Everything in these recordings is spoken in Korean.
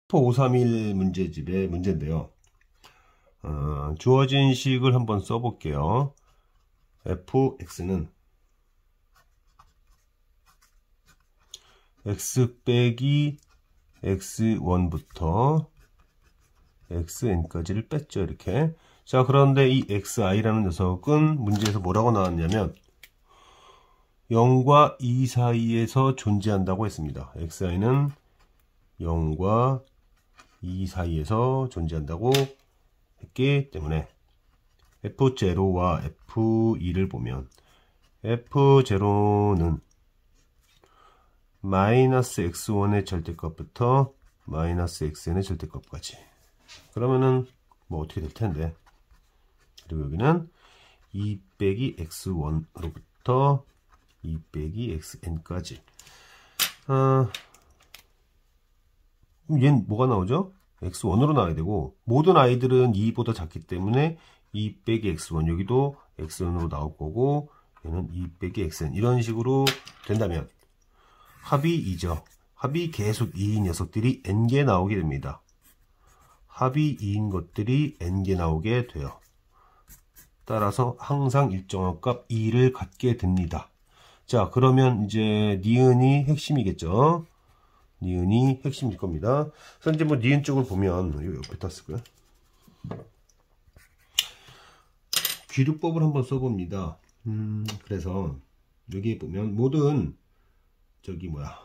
F531 문제집의 문제인데요. 주어진 식을 한번 써볼게요. fx는 x 빼기 x1부터 xn까지를 뺐죠. 이렇게. 자, 그런데 이 xi라는 녀석은 문제에서 뭐라고 나왔냐면 0과 2 사이에서 존재한다고 했습니다. xi는 0과 2 사이에서 존재한다고 했기 때문에 f0와 f2를 보면 f0는 마이너스 x1의 절대값부터 마이너스 xn의 절대값까지. 그러면은 뭐 어떻게 될 텐데. 그리고 여기는 2 빼기 x1으로부터 2 빼기 xn까지. 얘는 뭐가 나오죠? x1으로 나와야 되고, 모든 아이들은 2보다 작기 때문에 2 빼기 x1, 여기도 x1으로 나올 거고, 얘는 2 빼기 xn. 이런 식으로 된다면 합이 2죠. 합이 계속 2인 녀석들이 n개 나오게 됩니다. 합이 2인 것들이 n개 나오게 돼요. 따라서 항상 일정한 값 2를 갖게 됩니다. 자, 그러면 이제 니은이 핵심이겠죠. 니은이 핵심일 겁니다. 그래서 이제 뭐 니은 쪽을 보면 여기 옆에다 쓸까요? 귀류법을 한번 써봅니다. 그래서 여기 보면 모든 저기 뭐야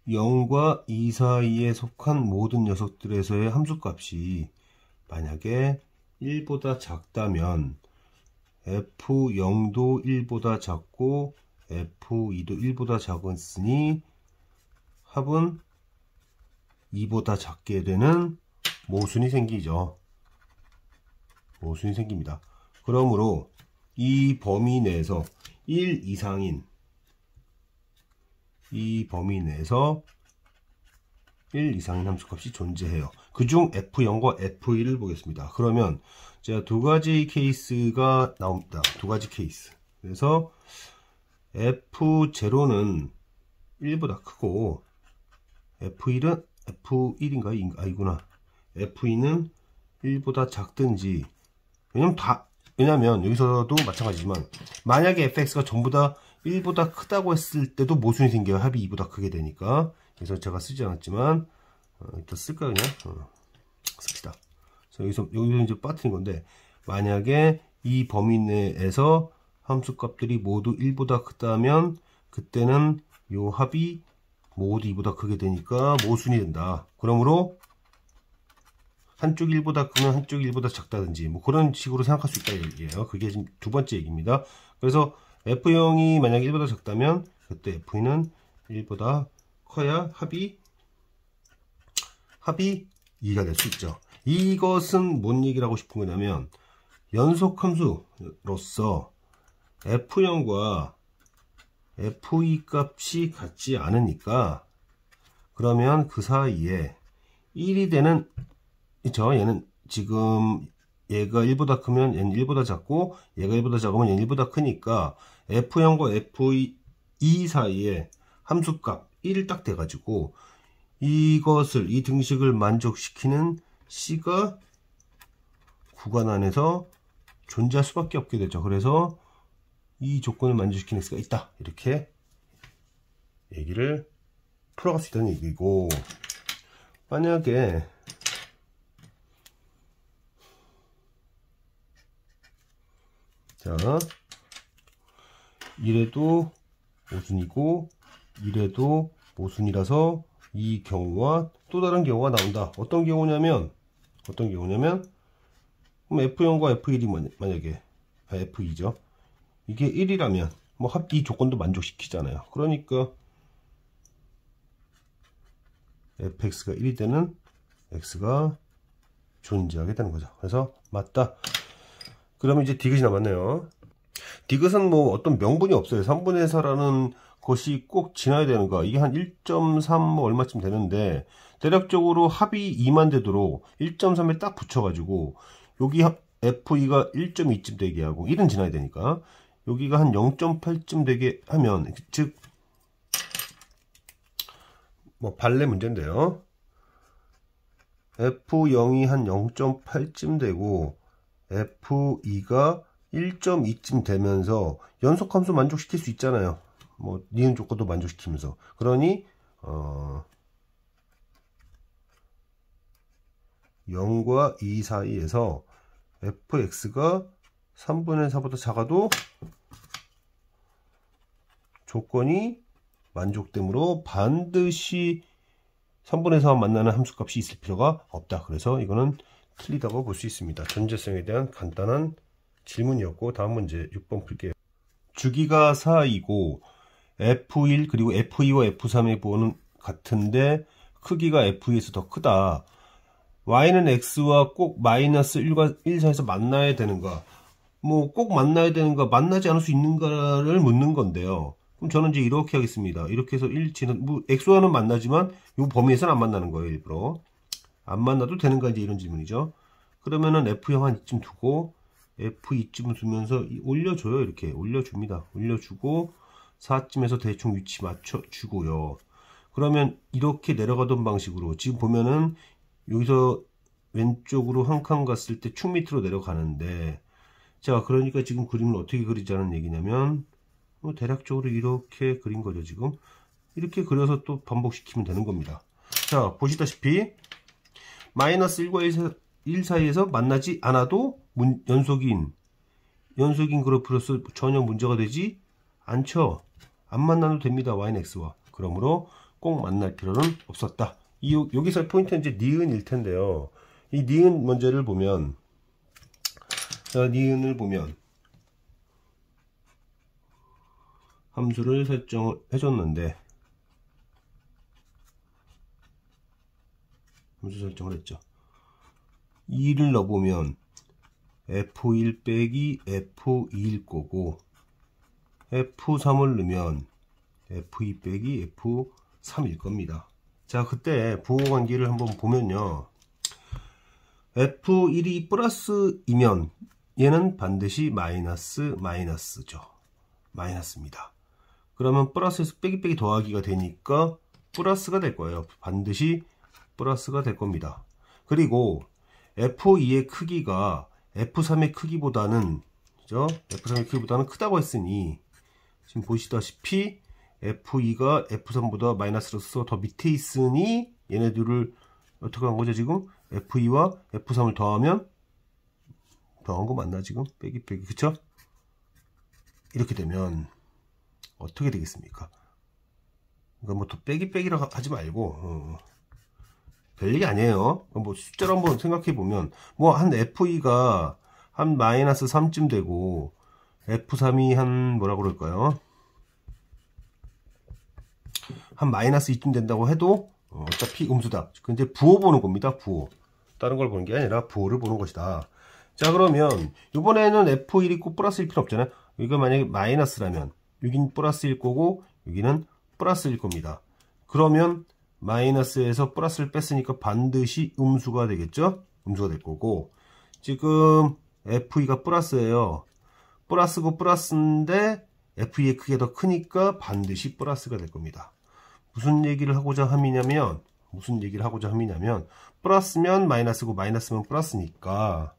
0과 2 사이에 속한 모든 녀석들에서의 함수값이 만약에 1보다 작다면 f0도 1보다 작고 f2도 1보다 작았으니 합은 2보다 작게 되는 모순이 생기죠. 모순이 생깁니다. 그러므로 이 범위 내에서 1 이상인 이 범위 내에서 1 이상인 함수값이 존재해요. 그중 f0과 f1을 보겠습니다. 그러면 제가 두 가지 케이스가 나옵니다. 두 가지 케이스. 그래서 f0는 1보다 크고 f1은 f1인가? 아니구나. f2는 1보다 작든지. 왜냐면 여기서도 마찬가지지만 만약에 fx가 전부 다 1보다 크다고 했을 때도 모순이 생겨요. 합이 2보다 크게 되니까. 그래서 제가 쓰지 않았지만 일단 쓸까요? 그냥 씁시다. 여기서 이제 빠뜨린 건데, 만약에 이 범위 내에서 함수값들이 모두 1보다 크다면 그때는 요 합이 모두 2보다 크게 되니까 모순이 된다. 그러므로 한쪽이 1보다 크면 한쪽이 1보다 작다든지 뭐 그런 식으로 생각할 수 있다 얘기예요. 그게 지금 두 번째 얘기입니다. 그래서 f0이 만약에 1보다 작다면 그때 f2는 1보다 커야 합이 2가 될 수 있죠. 이것은 뭔 얘기를 하고 싶은 거냐면 연속함수로서 f0과 f2 값이 같지 않으니까 그러면 그 사이에 1이 되는 그쵸? 얘는 지금 얘가 1보다 크면 얘는 1보다 작고 얘가 1보다 작으면 얘는 1보다 크니까 f0과 f2 사이에 함수값 1을 딱 돼가지고 이것을 이 등식을 만족시키는 C가 구간 안에서 존재할 수밖에 없게 되죠. 그래서 이 조건을 만족시키는 X가 있다. 이렇게 얘기를 풀어갈 수 있다는 얘기고, 만약에 자 이래도 모순이고 이래도 모순이라서 이 경우와 또 다른 경우가 나온다. 어떤 경우냐면 그럼 f0과 f1이 만약에 f2죠. 이게 1이라면 뭐 합이 조건도 만족시키잖아요. 그러니까 fx가 1이 되는 x가 존재하게 되는 거죠. 그래서 맞다. 그러면 이제 디귿이 남았네요. 디귿은 뭐 어떤 명분이 없어요. 3분의 4라는 것이 꼭 지나야 되는가. 이게 한 1.3 뭐 얼마쯤 되는데 대략적으로 합이 2만 되도록 1.3에 딱 붙여가지고 여기 f2가 1.2쯤 되게 하고 1은 지나야 되니까 여기가 한 0.8쯤 되게 하면, 즉 뭐 발레 문제인데요. F0이 한 0.8쯤 되고 F2가 1.2쯤 되면서 연속함수 만족시킬 수 있잖아요. 뭐 니은 조건도 만족시키면서. 그러니 0과 2 사이에서 fx가 3분의 4보다 작아도 조건이 만족되므로 반드시 3분의 4와 만나는 함수값이 있을 필요가 없다. 그래서 이거는 틀리다고 볼 수 있습니다. 전제성에 대한 간단한 질문이었고, 다음 문제 6번 풀게요. 주기가 4이고 F1 그리고 F2와 F3의 부호는 같은데 크기가 F2에서 더 크다. Y는 X와 꼭 마이너스 1과 1 사이에서 만나야 되는가? 뭐 꼭 만나야 되는가, 만나지 않을 수 있는가를 묻는 건데요. 그럼 저는 이제 이렇게 하겠습니다. 이렇게 해서 일치는, 뭐 X와는 만나지만 이 범위에서는 안 만나는 거예요. 일부러. 안 만나도 되는가, 이제 이런 질문이죠. 그러면은 F0 한 이쯤 두고 F2쯤 두면서 올려줘요. 이렇게 올려줍니다. 올려주고 4쯤에서 대충 위치 맞춰주고요. 그러면 이렇게 내려가던 방식으로 지금 보면은 여기서 왼쪽으로 한 칸 갔을 때 축 밑으로 내려가는데, 자, 그러니까 지금 그림을 어떻게 그리자는 얘기냐면, 뭐 대략적으로 이렇게 그린 거죠. 지금 이렇게 그려서 또 반복시키면 되는 겁니다. 자, 보시다시피 마이너스 1과 1 사이에서 만나지 않아도 연속인 그래프로서 전혀 문제가 되지 않죠. 안 만나도 됩니다. y는 x와. 그러므로 꼭 만날 필요는 없었다. 여기서 포인트는 이제 니은일 텐데요. 이 니은 문제를 보면, 자, 니은을 보면 함수를 설정을 해줬는데, 함수 설정을 했죠. 2를 넣어보면 F1 빼기 F2일 거고, F3을 넣으면 F2 빼기 F3일 겁니다. 자, 그때 부호관계를 한번 보면요. F1이 플러스이면 얘는 반드시 마이너스죠. 마이너스입니다. 그러면 플러스에서 빼기 더하기가 되니까 플러스가 될 거예요. 반드시 플러스가 될 겁니다. 그리고 F2의 크기가 F3의 크기보다는, 그죠? F3의 크기보다는 크다고 했으니, 지금 보시다시피 F2가 F3보다 마이너스로서 더 밑에 있으니 얘네들을 어떻게 한 거죠? 지금 F2와 F3을 더하면 더한 거 맞나? 지금 빼기 그쵸? 이렇게 되면 어떻게 되겠습니까? 그러니까 뭐 더 빼기라고 하지 말고 별얘기 아니에요. 뭐 숫자로 한번 생각해 보면 뭐 한 F2가 한 마이너스 3쯤 되고 F3이 한 뭐라 그럴까요? 한 마이너스 2쯤 된다고 해도 어차피 음수다. 근데 부호 보는 겁니다. 부호. 다른 걸 보는 게 아니라 부호를 보는 것이다. 자, 그러면 이번에는 F1이 꼭 플러스일 필요 없잖아요. 여기가 만약에 마이너스라면 여긴 플러스일 거고 여기는 플러스일 겁니다. 그러면 마이너스에서 플러스를 뺐으니까 반드시 음수가 되겠죠? 음수가 될 거고, 지금 F2가 플러스예요. 플러스고 플러스인데 F2의 크기가 더 크니까 반드시 플러스가 될 겁니다. 무슨 얘기를 하고자 함이냐면 플러스면 마이너스고 마이너스면 플러스니까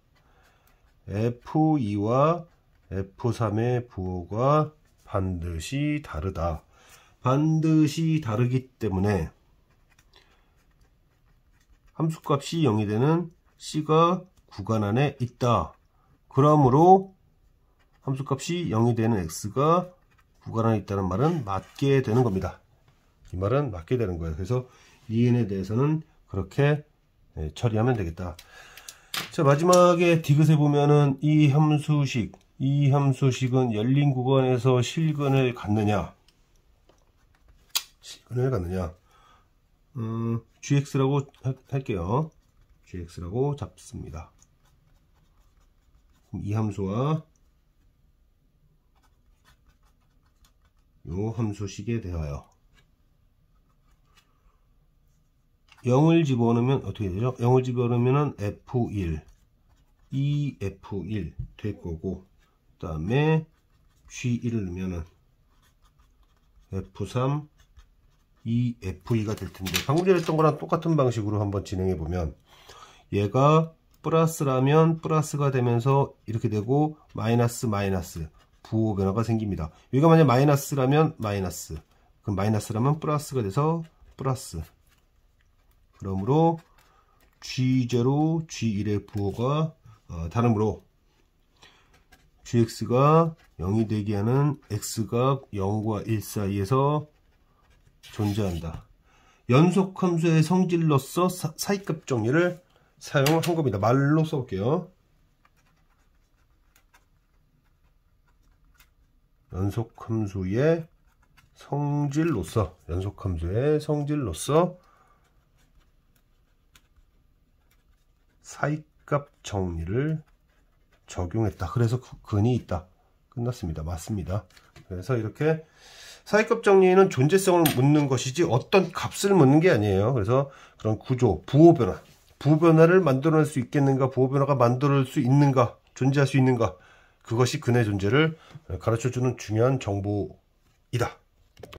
F2와 F3의 부호가 반드시 다르다. 반드시 다르기 때문에 함수값이 0이 되는 C가 구간 안에 있다. 그러므로 함수값이 0이 되는 X가 구간 안에 있다는 말은 맞게 되는 겁니다. 이 말은 맞게 되는 거예요. 그래서 이인에 대해서는 그렇게 처리하면 되겠다. 자, 마지막에 디귿에 보면은 이 함수식은 열린 구간에서 실근을 갖느냐 gx라고 할게요. gx라고 잡습니다. 이 함수와 요 함수식에 대하여 0을 집어넣으면 어떻게 되죠? 0을 집어넣으면 F1 2F1 될 거고, 그 다음에 G1을 넣으면은 F3 2F2가 될 텐데, 방금 전에 했던 거랑 똑같은 방식으로 한번 진행해 보면, 얘가 플러스라면 플러스가 되면서 이렇게 되고, 마이너스 마이너스 부호 변화가 생깁니다. 여기가 만약 마이너스라면 마이너스, 그럼 마이너스라면 플러스가 돼서 플러스. 그러므로 G0, G1의 부호가 다름으로 gx가 0이 되게 하는 x가 0과 1 사이에서 존재한다. 연속함수의 성질로서 사이값 정리를 사용한 겁니다. 말로 써볼게요. 연속함수의 성질로서 사이값 정리를 적용했다. 그래서 근이 있다. 끝났습니다. 맞습니다. 그래서 이렇게 사이값 정리는 존재성을 묻는 것이지 어떤 값을 묻는 게 아니에요. 그래서 그런 구조, 부호 변화를 만들어낼 수 있겠는가, 부호 변화가 만들 수 있는가, 존재할 수 있는가, 그것이 근의 존재를 가르쳐주는 중요한 정보이다.